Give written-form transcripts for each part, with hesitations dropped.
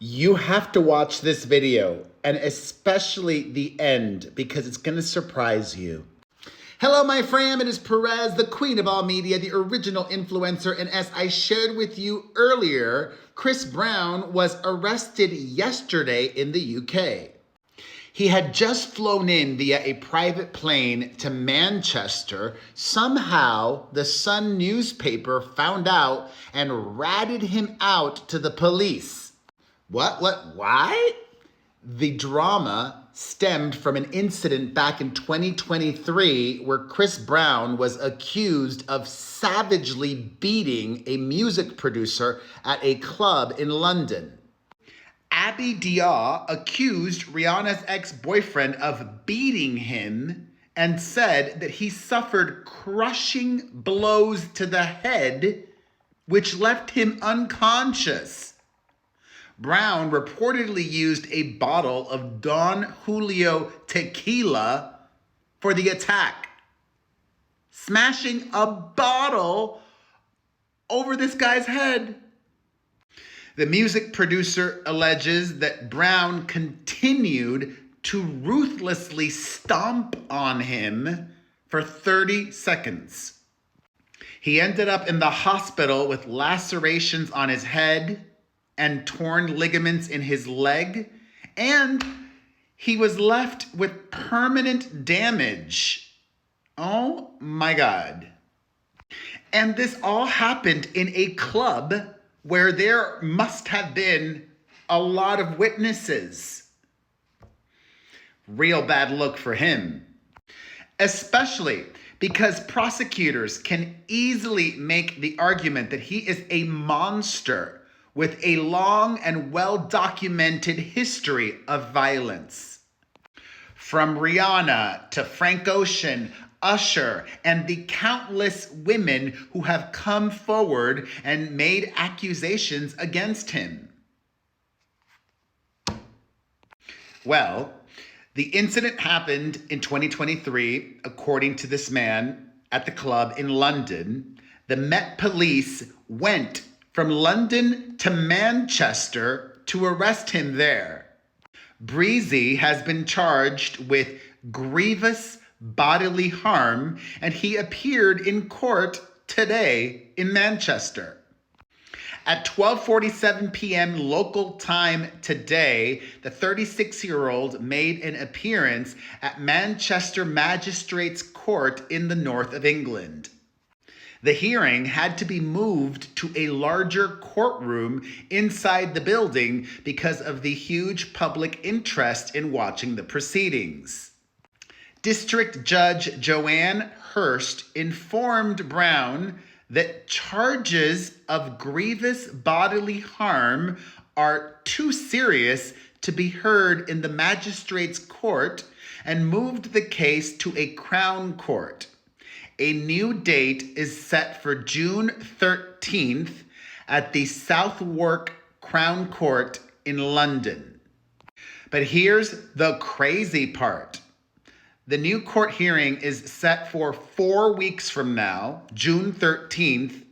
You have to watch this video, and especially the end, because it's going to surprise you. Hello, my fam. It is Perez, the queen of all media, the original influencer. And as I shared with you earlier, Chris Brown was arrested yesterday in the UK. He had just flown in via a private plane to Manchester. Somehow, the Sun newspaper found out and ratted him out to the police. Why? The drama stemmed from an incident back in 2023 where Chris Brown was accused of savagely beating a music producer at a club in London. Abby Dia accused Rihanna's ex-boyfriend of beating him and said that he suffered crushing blows to the head, which left him unconscious. Brown reportedly used a bottle of Don Julio tequila for the attack, smashing a bottle over this guy's head. The music producer alleges that Brown continued to ruthlessly stomp on him for 30 seconds. He ended up in the hospital with lacerations on his head and torn ligaments in his leg, and he was left with permanent damage. Oh my God. And this all happened in a club where there must have been a lot of witnesses. Real bad look for him. Especially because prosecutors can easily make the argument that he is a monster with a long and well-documented history of violence. From Rihanna to Frank Ocean, Usher, and the countless women who have come forward and made accusations against him. Well, the incident happened in 2023, according to this man, at the club in London. The Met Police went from London to Manchester to arrest him there. Breezy has been charged with grievous bodily harm, and he appeared in court today in Manchester. At 12:47 p.m. local time today, the 36-year-old made an appearance at Manchester Magistrates Court in the north of England. The hearing had to be moved to a larger courtroom inside the building because of the huge public interest in watching the proceedings. District Judge Joanne Hurst informed Brown that charges of grievous bodily harm are too serious to be heard in the magistrate's court and moved the case to a Crown Court. A new date is set for June 13th at the Southwark Crown Court in London. But here's the crazy part. The new court hearing is set for 4 weeks from now, June 13th,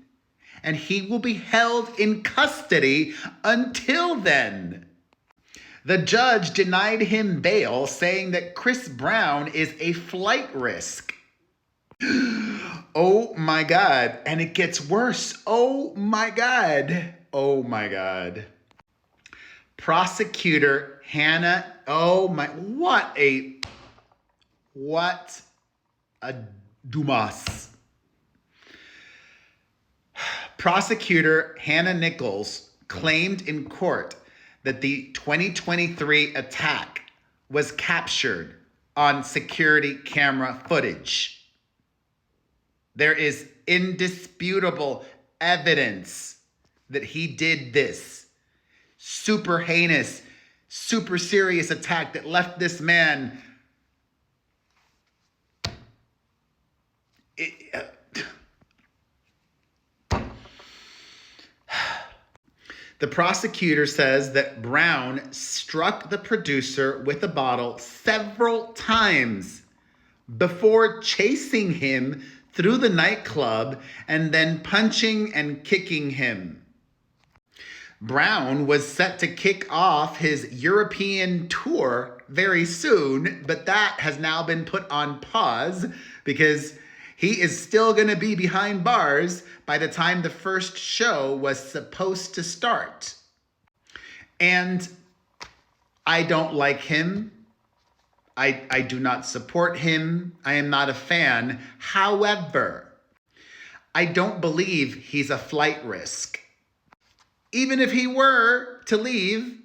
and he will be held in custody until then. The judge denied him bail, saying that Chris Brown is a flight risk. Oh my God. And it gets worse. Oh my God. Oh my God. Prosecutor Hannah, what a Dumas. Prosecutor Hannah Nichols claimed in court that the 2023 attack was captured on security camera footage. There is indisputable evidence that he did this super heinous, super serious attack that left this man The prosecutor says that Brown struck the producer with a bottle several times before chasing him through the nightclub and then punching and kicking him. Brown was set to kick off his European tour very soon, but that has now been put on pause because he is still going to be behind bars by the time the first show was supposed to start. And I don't like him. I do not support him. I am not a fan. However, I don't believe he's a flight risk. Even if he were to leave,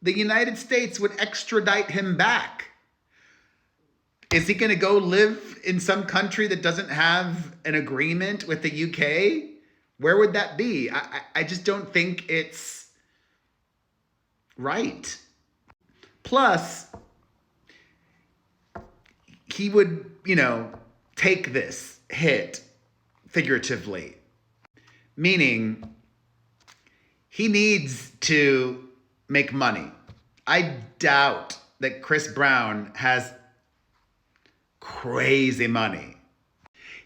the United States would extradite him back. Is he going to go live in some country that doesn't have an agreement with the UK? Where would that be? I just don't think it's right. Plus, he would, take this hit figuratively, meaning he needs to make money. I doubt that Chris Brown has crazy money.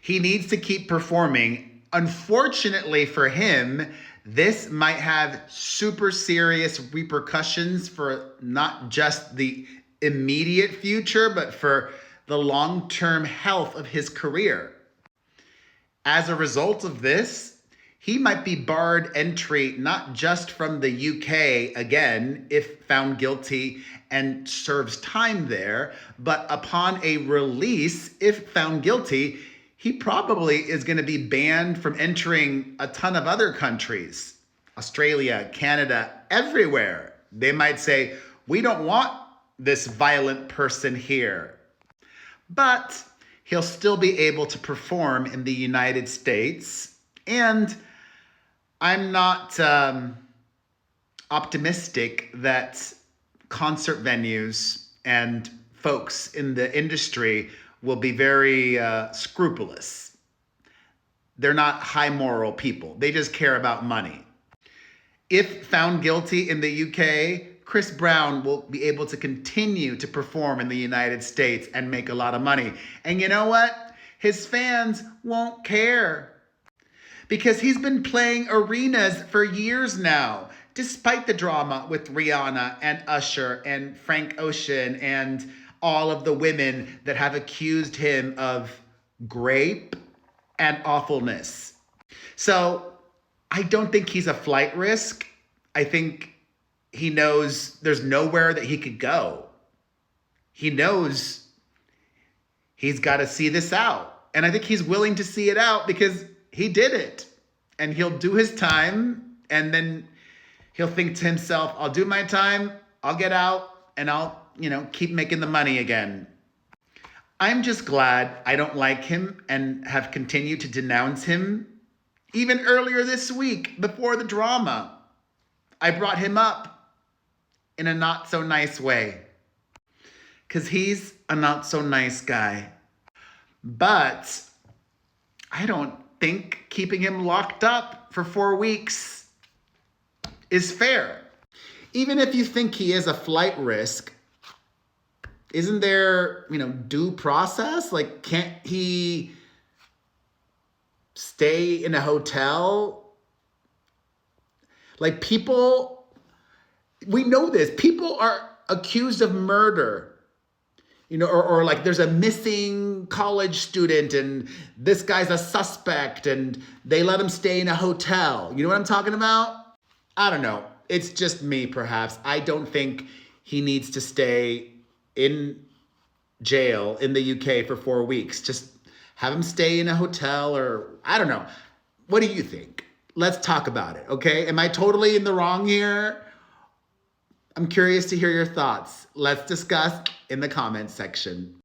He needs to keep performing. Unfortunately for him, this might have super serious repercussions for not just the immediate future, but for the long-term health of his career. As a result of this, he might be barred entry not just from the UK again, if found guilty and serves time there, but upon a release, if found guilty, he probably is going to be banned from entering a ton of other countries. Australia, Canada, everywhere. They might say, we don't want this violent person here. But he'll still be able to perform in the United States. And I'm not optimistic that concert venues and folks in the industry will be very scrupulous. They're not high moral people. They just care about money. If found guilty in the UK, Chris Brown will be able to continue to perform in the United States and make a lot of money. And you know what? His fans won't care because he's been playing arenas for years now, despite the drama with Rihanna and Usher and Frank Ocean and all of the women that have accused him of rape and awfulness. So I don't think he's a flight risk. I think he knows there's nowhere that he could go. He knows he's got to see this out. And I think he's willing to see it out because he did it. And he'll do his time. And then he'll think to himself, I'll do my time, I'll get out, and I'll, keep making the money again. I'm just glad I don't like him and have continued to denounce him. Even earlier this week, before the drama, I brought him up in a not so nice way because he's a not so nice guy. But I don't think keeping him locked up for 4 weeks is fair. Even if you think he is a flight risk, isn't there, due process? Like, can't he stay in a hotel? Like, we know this. People are accused of murder, or like there's a missing college student and this guy's a suspect and they let him stay in a hotel. You know what I'm talking about? I don't know. It's just me, perhaps. I don't think he needs to stay in jail in the UK for 4 weeks. Just have him stay in a hotel or I don't know. What do you think? Let's talk about it, okay? Am I totally in the wrong here? I'm curious to hear your thoughts. Let's discuss in the comments section.